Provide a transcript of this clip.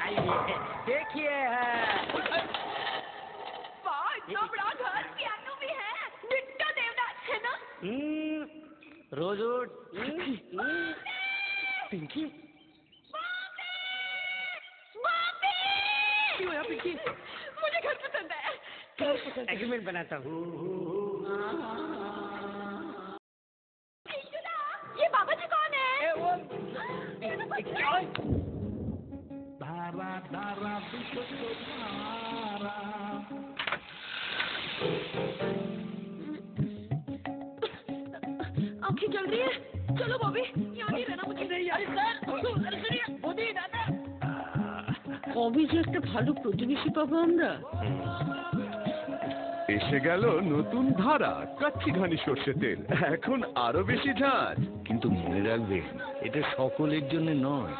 आइए देखिए। इतना बड़ा घर, पियानो भी है, दिट्टा देवदास है ना? रोजवुड। पिंकी क्यों है पिंकी? मुझे घर पसंद है। एग्रीमेंट बनाता हूँ। ये बाबा जी कौन है? धारा धारा आँखें चल रही है। चलो बॉबी, यहाँ नहीं रहना मुझे। কবে যে একটা ভালো প্রতিবেশী পাবো আমরা। এসে গেল নতুন ধারা কাচ্চি ঘানি সর্ষে তেল, এখন আরো বেশি ঝাঁঝ। কিন্তু মনে রাখবেন, এটা সকলের জন্য নয়।